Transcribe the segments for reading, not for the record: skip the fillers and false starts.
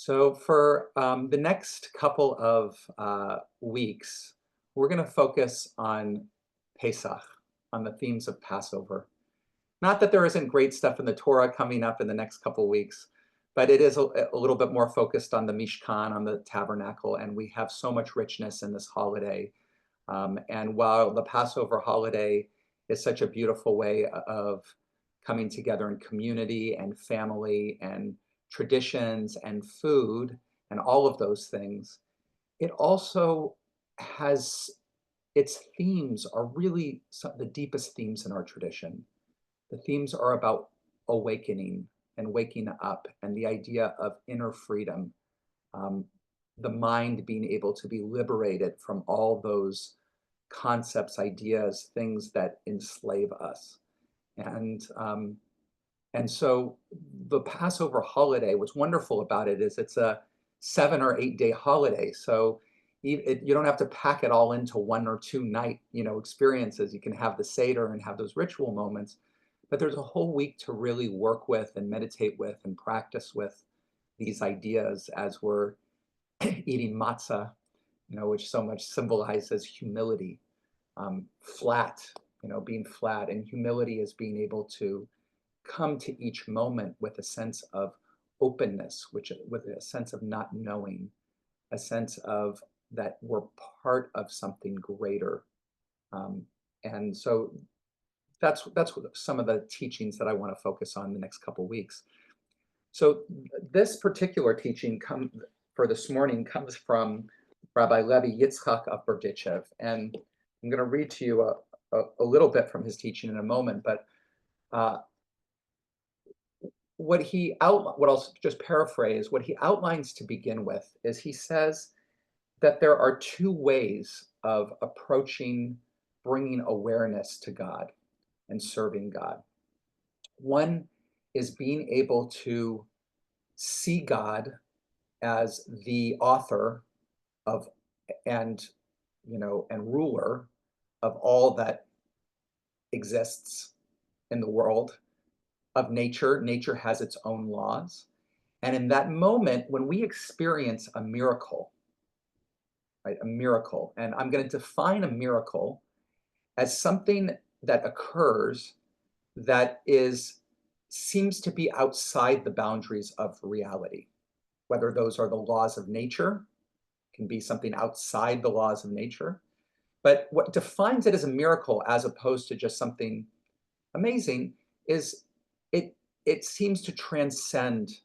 So for the next couple of weeks, we're going to focus on Pesach, on the themes of Passover. Not that there isn't great stuff in the Torah coming up in the next couple weeks, but it is a little bit more focused on the Mishkan, on the tabernacle, and we have so much richness in this holiday. And while the Passover holiday is such a beautiful way of coming together in community and family and traditions and food and all of those things, it also has its themes are really the deepest themes in our tradition. The themes are about awakening and waking up and the idea of inner freedom, um, the mind being able to be liberated from all those concepts, ideas, things that enslave us. And and so the Passover holiday, what's wonderful about it is it's a 7 or 8 day holiday. So you don't have to pack it all into 1 or 2 night, experiences. You can have the Seder and have those ritual moments, but there's a whole week to really work with and meditate with and practice with these ideas as we're eating matzah, which so much symbolizes humility, flat, being flat, and humility is being able to come to each moment with a sense of openness, which with a sense of not knowing, a sense of that we're part of something greater. Um, and so that's what some of the teachings that I want to focus on the next couple of weeks. So this particular teaching for this morning comes from Rabbi Levi Yitzchak of Berdichev, and I'm going to read to you a little bit from his teaching in a moment, but uh, what I'll just paraphrase, what he outlines to begin with is he says that there are two ways of approaching bringing awareness to God and serving God. One is being able to see God as the author of and and ruler of all that exists in the world, of nature. Nature has its own laws. And in that moment, when we experience a miracle, right, a miracle, and I'm going to define a miracle as something that occurs that seems to be outside the boundaries of reality, whether those are the laws of nature, can be something outside the laws of nature. But what defines it as a miracle as opposed to just something amazing is it seems to transcend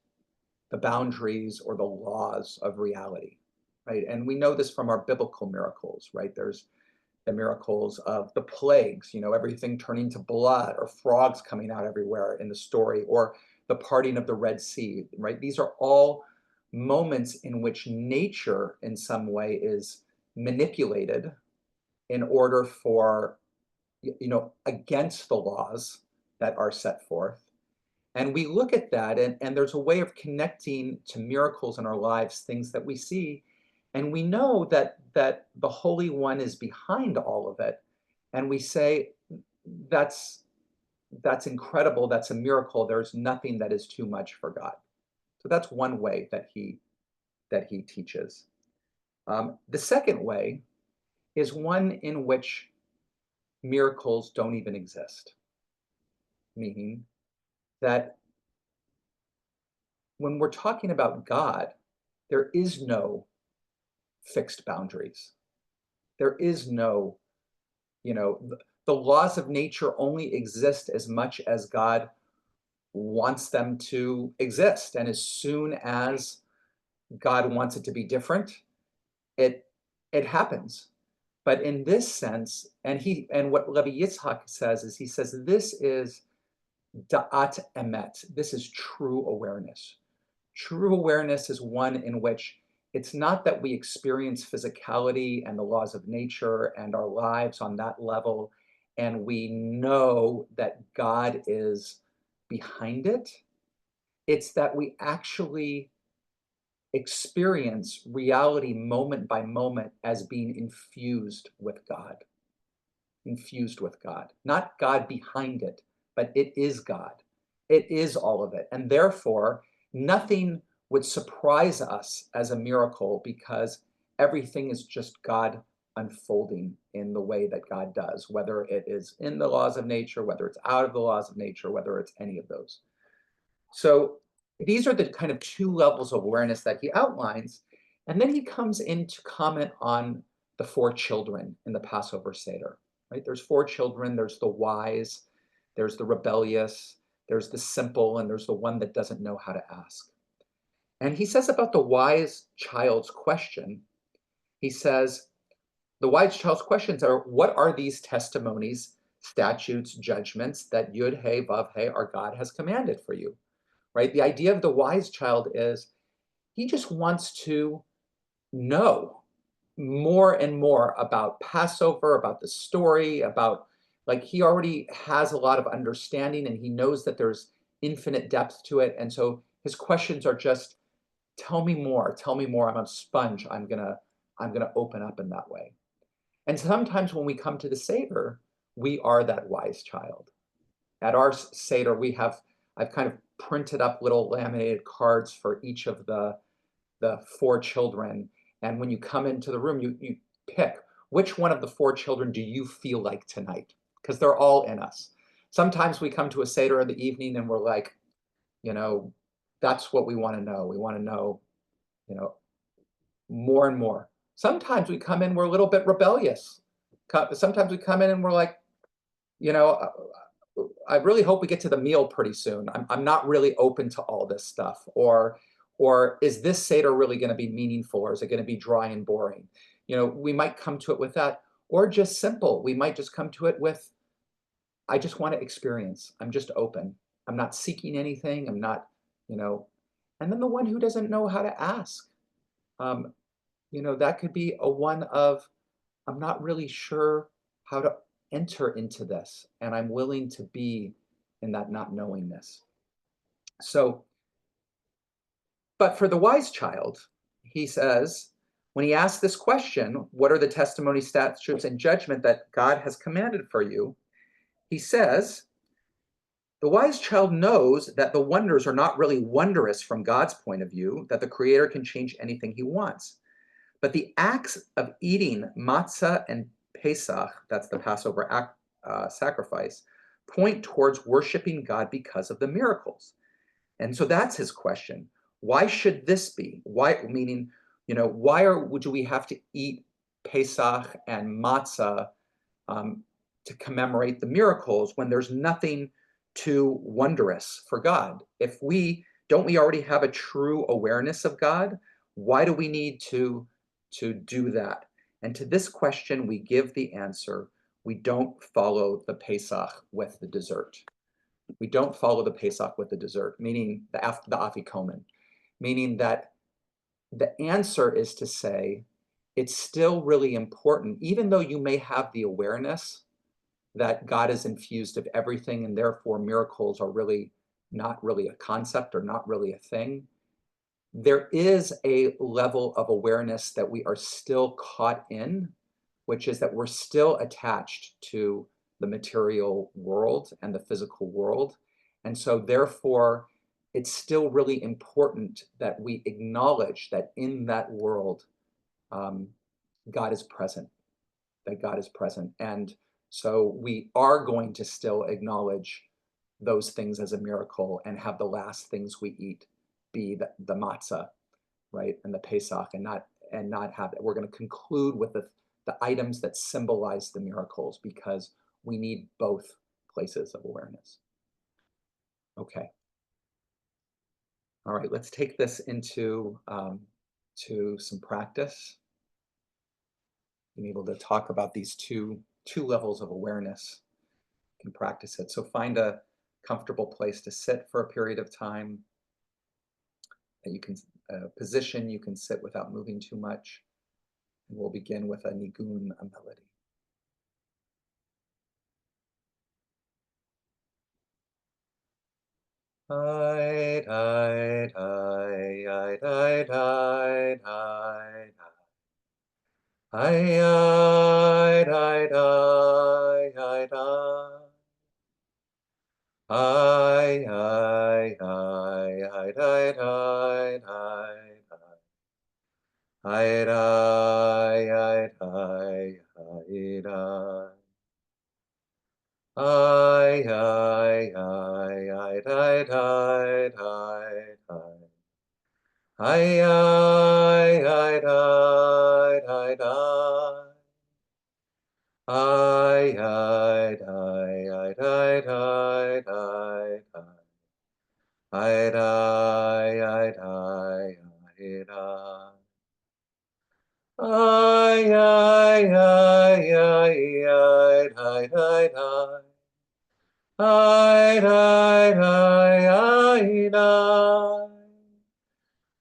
the boundaries or the laws of reality, right? And we know this from our biblical miracles, right? There's the miracles of the plagues, everything turning to blood or frogs coming out everywhere in the story, or the parting of the Red Sea, right? These are all moments in which nature in some way is manipulated in order for, against the laws that are set forth. And we look at that, and there's a way of connecting to miracles in our lives, things that we see, and we know that the Holy One is behind all of it. And we say, that's incredible, that's a miracle. There's nothing that is too much for God. So that's one way that he teaches. The second way is one in which miracles don't even exist, meaning that when we're talking about God, there is no fixed boundaries. There is no, the laws of nature only exist as much as God wants them to exist. And as soon as God wants it to be different, it it happens. But in this sense, and what Rabbi Yitzhak says is he says this is da'at emet. This is true awareness. True awareness is one in which it's not that we experience physicality and the laws of nature and our lives on that level, and we know that God is behind it. It's that we actually experience reality moment by moment as being infused with God, not God behind it, but it is God. It is all of it. And therefore, nothing would surprise us as a miracle because everything is just God unfolding in the way that God does, whether it is in the laws of nature, whether it's out of the laws of nature, whether it's any of those. So these are the kind of two levels of awareness that he outlines. And then he comes in to comment on the four children in the Passover Seder, right? There's four children. There's the wise, there's the rebellious, there's the simple, and there's the one that doesn't know how to ask. And he says about the wise child's question, he says, the wise child's questions are, what are these testimonies, statutes, judgments that Yud He Vav He, our God, has commanded for you? Right? The idea of the wise child is he just wants to know more and more about Passover, about the story, about like he already has a lot of understanding and he knows that there's infinite depth to it. And so his questions are just, tell me more, tell me more. I'm a sponge. I'm gonna open up in that way. And sometimes when we come to the Seder, we are that wise child. At our Seder, I've kind of printed up little laminated cards for each of the four children. And when you come into the room, you pick which one of the four children do you feel like tonight? Because they're all in us. Sometimes we come to a Seder in the evening and we're like, you know, that's what we want to know. We want to know, you know, more and more. Sometimes we come in, we're a little bit rebellious. Sometimes we come in and we're like, you know, I really hope we get to the meal pretty soon. I'm not really open to all this stuff. Or is this Seder really going to be meaningful, or is it going to be dry and boring? You know, we might come to it with that, or just simple. We might just come to it with, I just want to experience. I'm just open. I'm not seeking anything. I'm not, you know, and then the one who doesn't know how to ask. Um, you know, that could be a one of, I'm not really sure how to enter into this, and I'm willing to be in that not knowingness. So, but for the wise child, he says, when he asks this question, what are the testimony, statutes, and judgment that God has commanded for you? He says, the wise child knows that the wonders are not really wondrous from God's point of view, that the Creator can change anything he wants. But the acts of eating matzah and Pesach, that's the Passover sacrifice, point towards worshiping God because of the miracles. And so that's his question. Why should this be? Why, meaning, you know, do we have to eat Pesach and matzah to commemorate the miracles when there's nothing too wondrous for God? Don't we already have a true awareness of God? Why do we need to do that? And to this question, we give the answer. We don't follow the Pesach with the dessert. We don't follow the Pesach with the dessert, meaning the afikomen, meaning that the answer is to say, it's still really important, even though you may have the awareness that God is infused of everything and therefore miracles are really not really a concept or not really a thing. There is a level of awareness that we are still caught in, which is that we're still attached to the material world and the physical world. And so therefore, it's still really important that we acknowledge that in that world, God is present, that God is present. And so we are going to still acknowledge those things as a miracle and have the last things we eat be the matzah, right, and the Pesach, and not have it. We're going to conclude with the items that symbolize the miracles because we need both places of awareness. Okay. All right, let's take this into to some practice. Being able to talk about these two levels of awareness, you can practice it. So find a comfortable place to sit for a period of time that you can position. You can sit without moving too much. And we'll begin with a nigun, a melody. I, I, I, I, I, I, I, I, I, I, I, I, I. I, I, I, I, I, I, Hi dai, hi dai, hi dai. Hi, hi, hi, hi, hi, hi, hi, hi. Hi, hi, hi, hi, hi, hi. Hi, hi, hi, hi, hi, hi, hi, hi. Hi, hi, hi, hi, hi, hi. Hi, hi, hi, hi, hi, hi, hi, hi. Hi, hi, hi, hi, hi.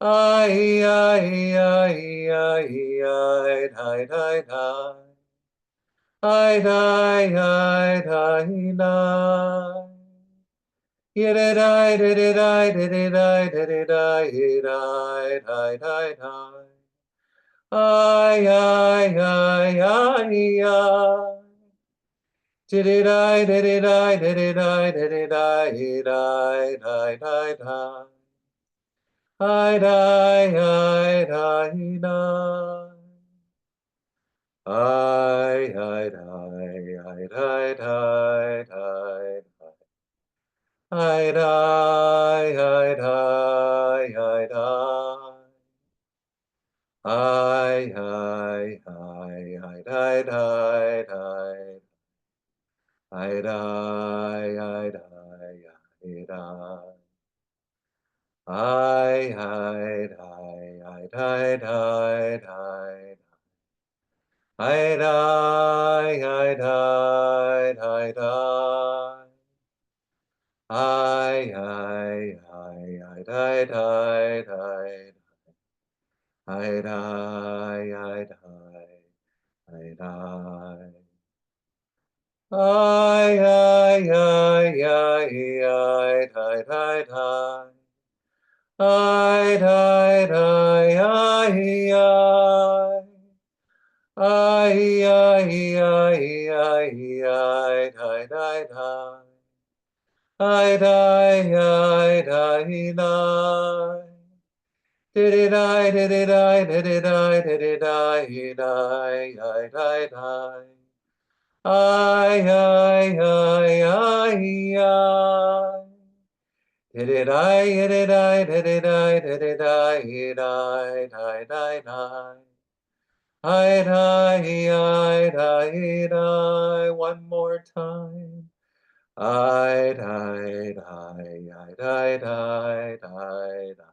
Hi, hi, hi, hi, hi, hi, hi, hi. Hi, hi, hi, hi, hi. Yididai, dididai, dididai, dididai, yidai, hi, hi, hi. Hi, hi, hi, hi, hi. Dididai, dididai, dididai, dididai, yidai, hi, hi, hi. Hi, hi, hi, hi, hi. Hi, hi, hi, hi, hi, hi, hi. Hi, hi, hi, hi, hi, hi. Hi, hi, hi, hi, hi, hi, hi. Hi, hi, hi, hi, hi, hi. Hi, hi, hi, hi, hi, hi, hi. Hi, hi, hi, hi, hi, hi. Hi, hi, hi, hi, hi, hi, hi. Hi, hi, hi, hi, hi, hi. Hi, hi, hi, hi, hi, hi, hi, hi. Hi, hi, hi, hi, hi. Hi, hi, hi, hi, hi, hi, hi, hi. Hi, hi, hi, hi, hi. Did-it-I, did-it-I, did-it-I, did-it-I, did-I, hi, hi, hi. Hi, hi, hi, hi, hi. Did-it-I, did-it-I, did-it-I, did-it-I, did-I, hi, hi, hi. Hi, hi, hi, hi, hi. One more time. Hi, hi, hi, hi, hi, hi, hi, hi.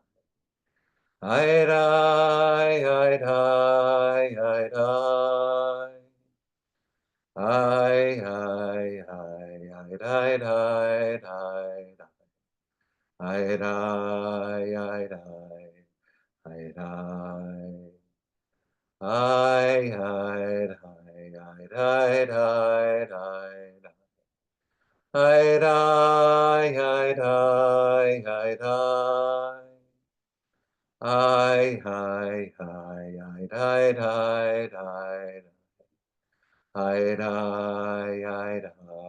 Hi, hi, hi, hi, hi, hi. Hi, hi, hi, hi, hi, hi, hi. Hi, hi, hi, hi, hi, hi. Hi, hi, hi, hi, hi, hi, hi. Hi, hi, hi, hi, hi, hi. Hi, hi, hi, hi, hi, hi, hi. Hi, hi, hi, hi,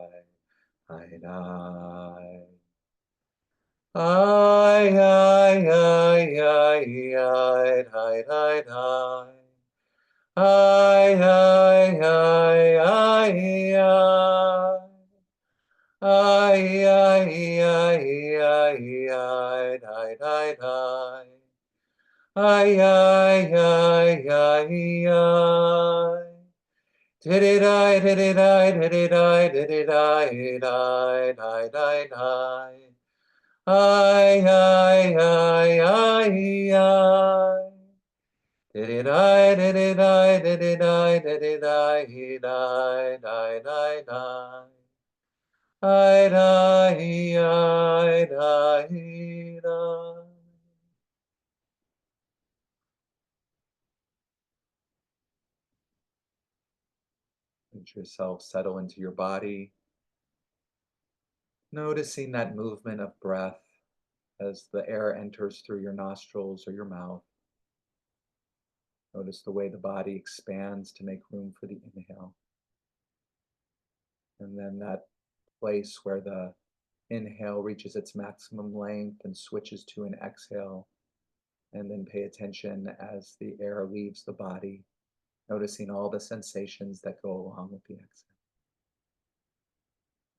hi, hi. Hi, hi, hi, hi, hi, hi, hi, hi. Hi, hi, hi, hi, hi. Hi, hi, hi, hi, hi, hi, hi, hi. Hi, hi, hi, hi, hi. Did-it-I, did-it-I, did-it-I, did-it-I, did-I, die, die, die. Hi, hi, hi, hi, hi. Did-it-I, did-it-I, did-it-I, did-it-I, die, die, die, die. Hi, die, hi, die, die. Let yourself settle into your body, noticing that movement of breath as the air enters through your nostrils or your mouth. Notice the way the body expands to make room for the inhale. And then that place where the inhale reaches its maximum length and switches to an exhale. And then pay attention as the air leaves the body, noticing all the sensations that go along with the exhale.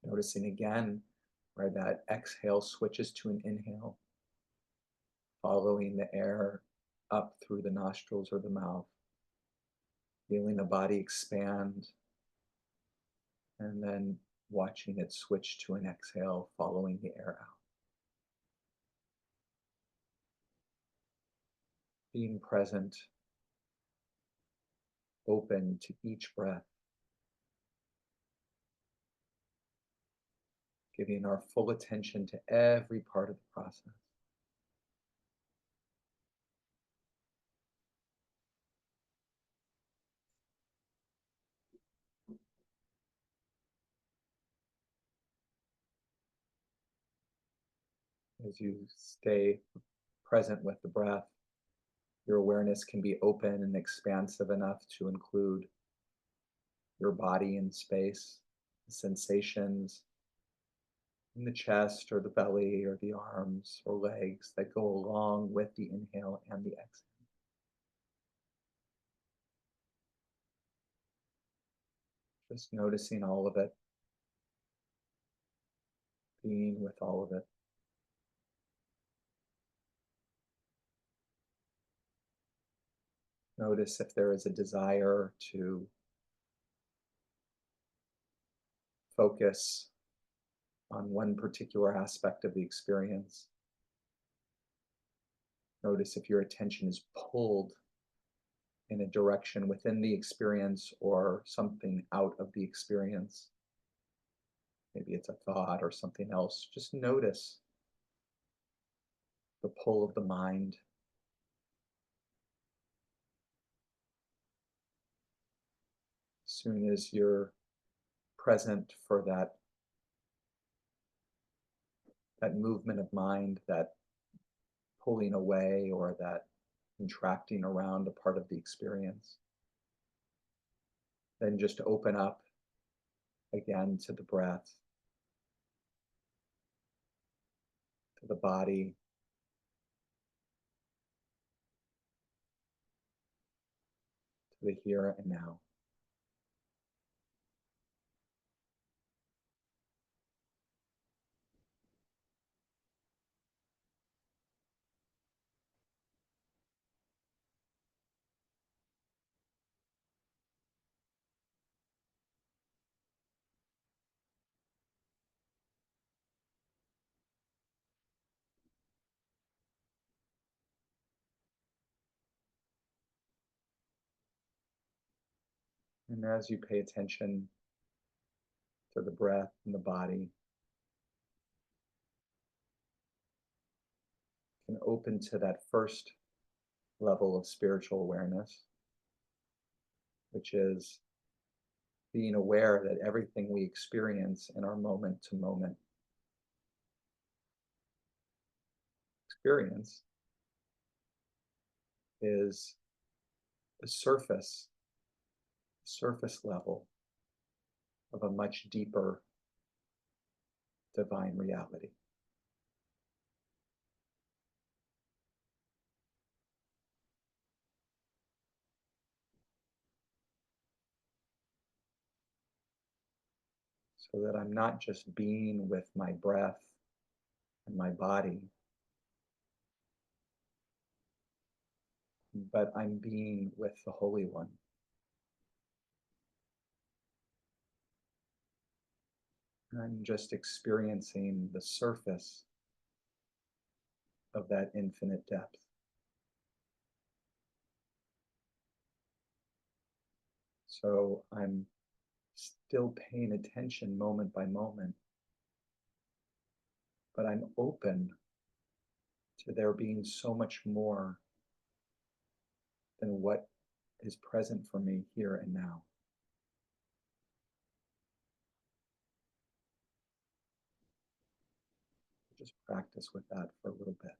Noticing again where that exhale switches to an inhale, following the air up through the nostrils or the mouth, feeling the body expand, and then watching it switch to an exhale, following the air out. Being present, open to each breath, giving our full attention to every part of the process. As you stay present with the breath, your awareness can be open and expansive enough to include your body in space, the sensations in the chest or the belly or the arms or legs that go along with the inhale and the exhale. Just noticing all of it, being with all of it. Notice if there is a desire to focus on one particular aspect of the experience. Notice if your attention is pulled in a direction within the experience or something out of the experience. Maybe it's a thought or something else. Just notice the pull of the mind. As soon as you're present for that movement of mind, that pulling away or that contracting around a part of the experience, then just open up again to the breath, to the body, to the here and now. And as you pay attention to the breath and the body, you can open to that first level of spiritual awareness, which is being aware that everything we experience in our moment to moment experience is the surface level of a much deeper divine reality. So that I'm not just being with my breath and my body, but I'm being with the Holy One. I'm just experiencing the surface of that infinite depth. So I'm still paying attention moment by moment, but I'm open to there being so much more than what is present for me here and now. Just practice with that for a little bit.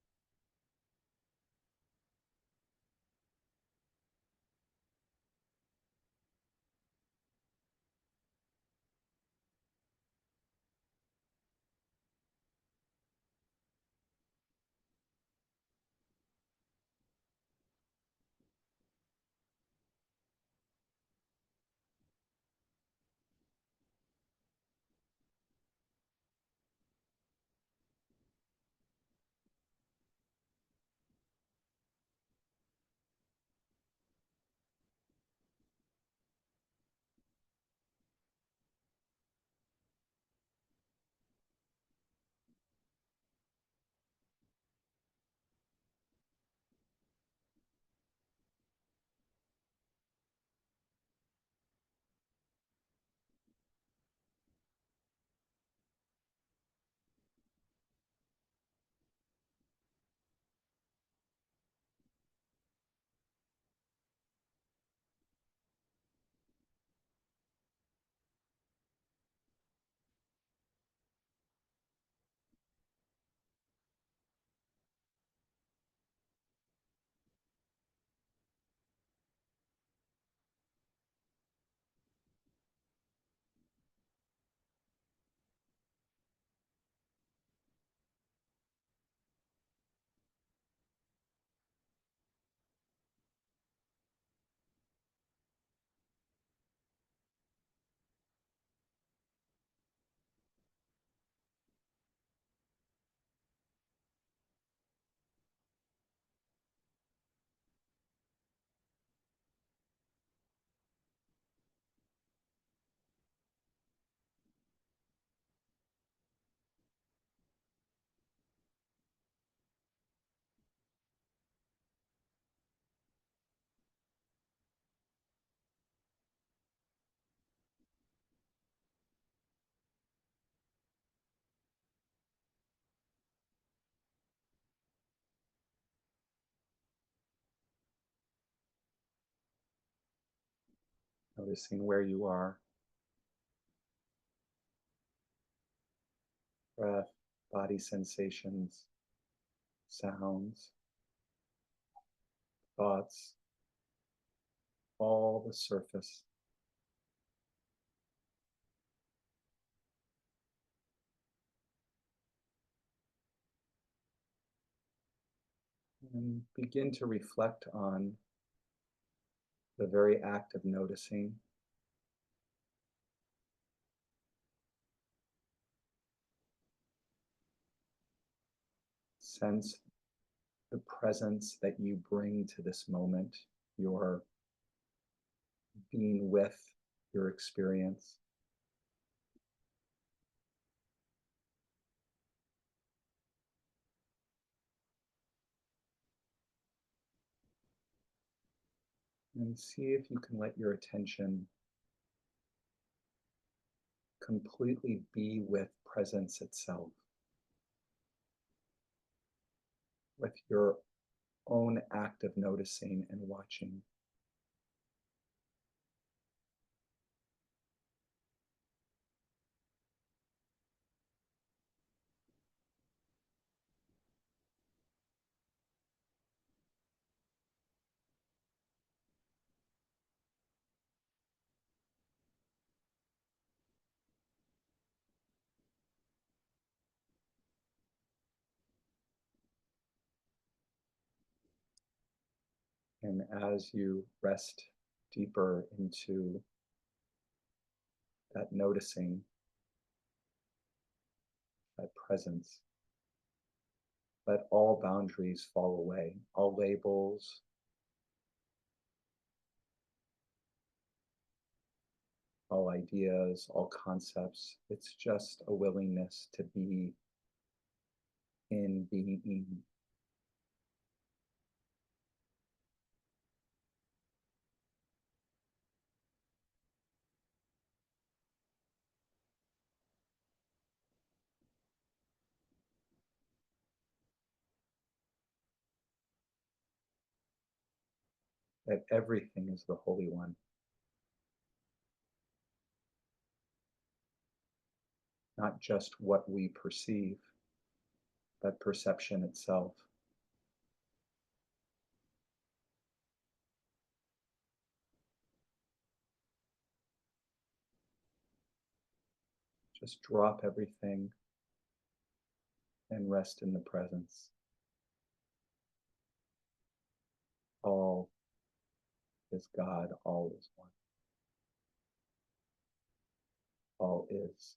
noticing where you are, breath, body sensations, sounds, thoughts, all the surface. And begin to reflect on the very act of noticing. Sense the presence that you bring to this moment, your being with your experience. And see if you can let your attention completely be with presence itself, with your own act of noticing and watching. And as you rest deeper into that noticing, that presence, let all boundaries fall away, all labels, all ideas, all concepts. It's just a willingness to be in being. That everything is the Holy One, not just what we perceive, but perception itself. Just drop everything and rest in the presence. All is God, all is one, all is.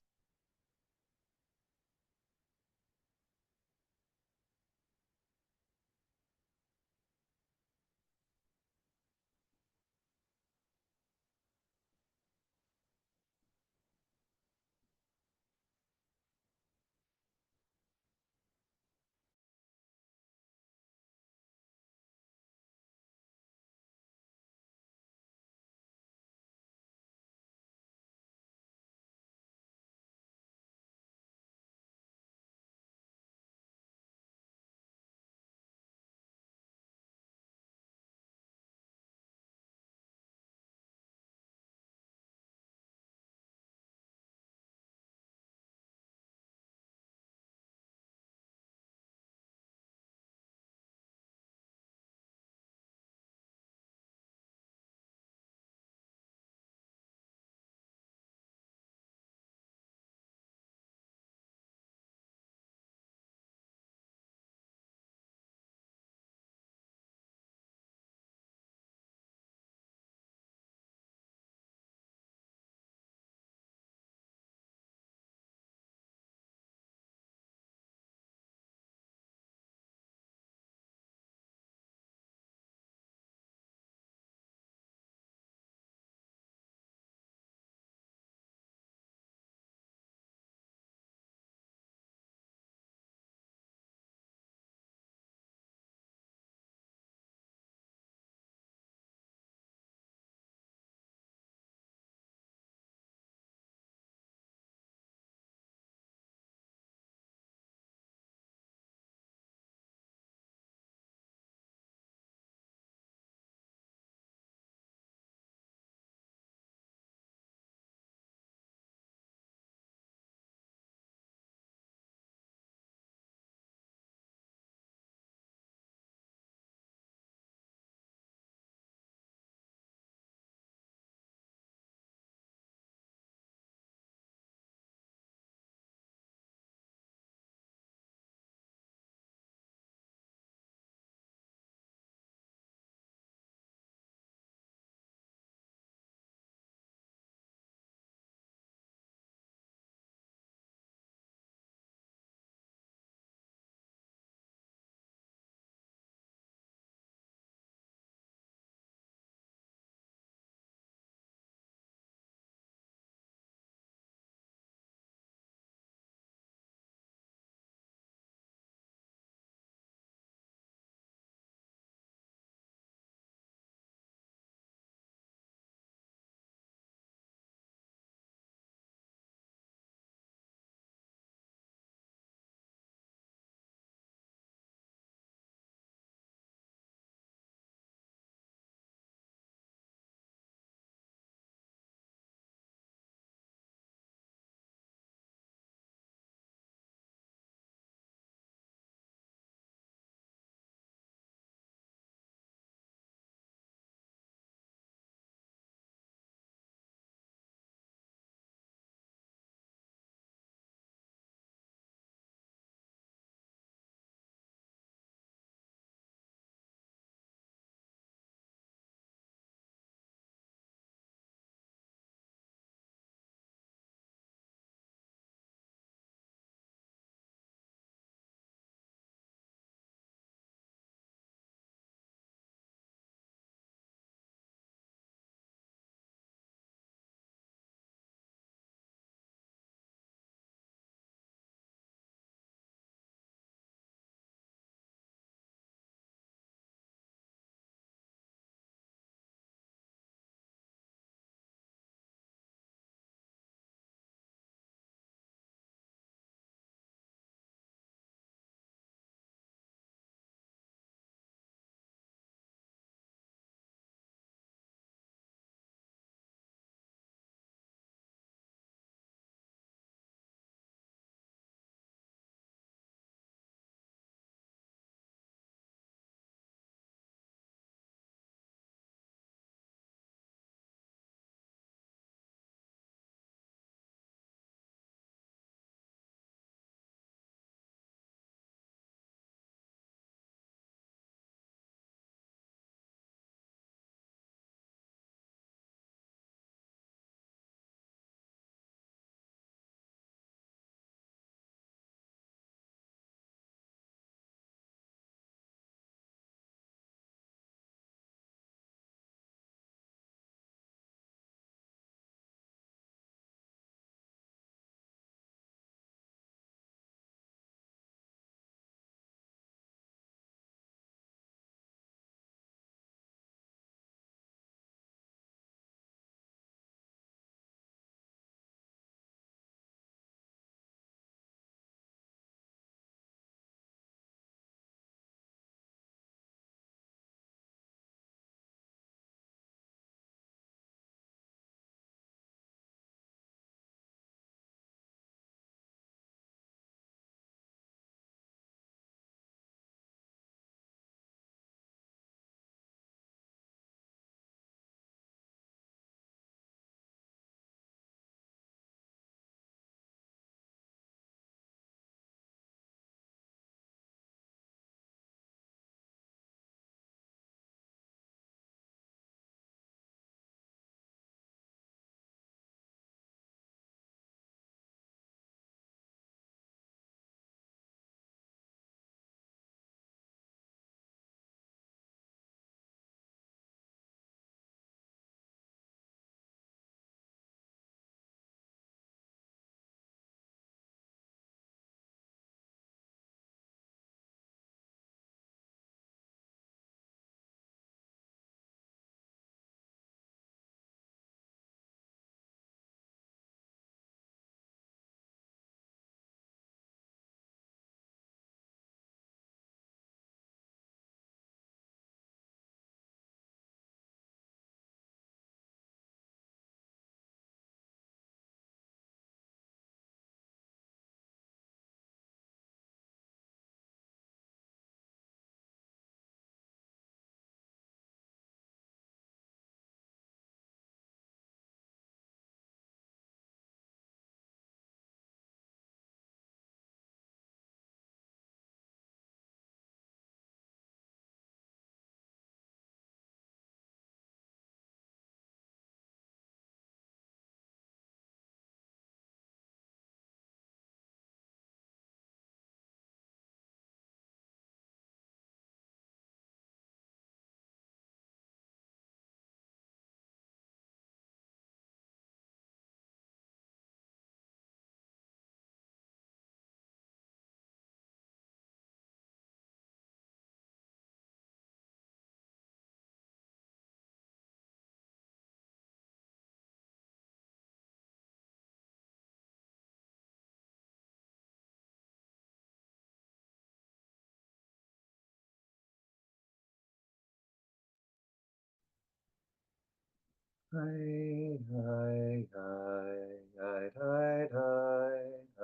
Ay, ay, ay, ay, ay, ay, ay, ay,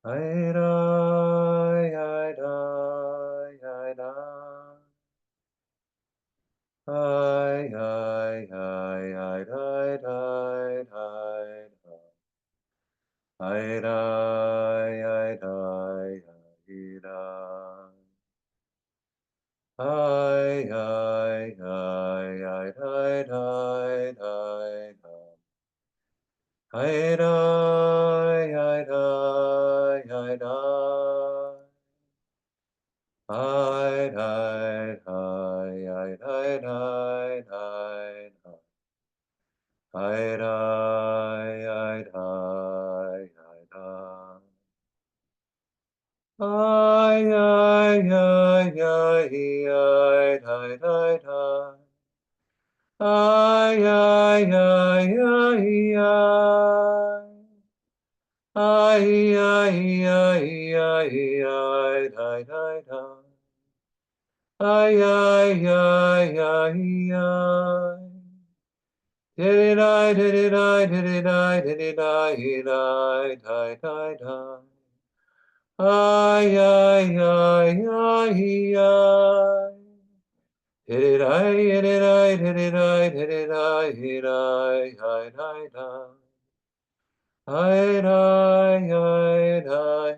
ay, ay, ay, ay, ay. Ay, ay, ay, ay, ay, ay, ay, ay, ay, ay, ay, ay, ay. Ay, ay, ay, ay, ay, ay, ay, ay. Ay, ay, ay, ay, ay, ay. Ay, ay, ay, ay, ay, ay, ay, ay. Ay, ay, ay, ay, ay, ay. Ay, ay, ay, ay, ay, ay, ay, ay. Ay, ay, ay, ay, ay. Ay, ay, ay, ay, ay, ay, ay, ay. Ay, ay, ay, ay, ay. Did it, I, did it, I, did it, I, did it, I, did I, die, die, die. Ay, ay, ay, ay, ay. Did it, I, did it, I, did it, I, did it, I, did I, die, die, die. Ay, ay, ay, ay,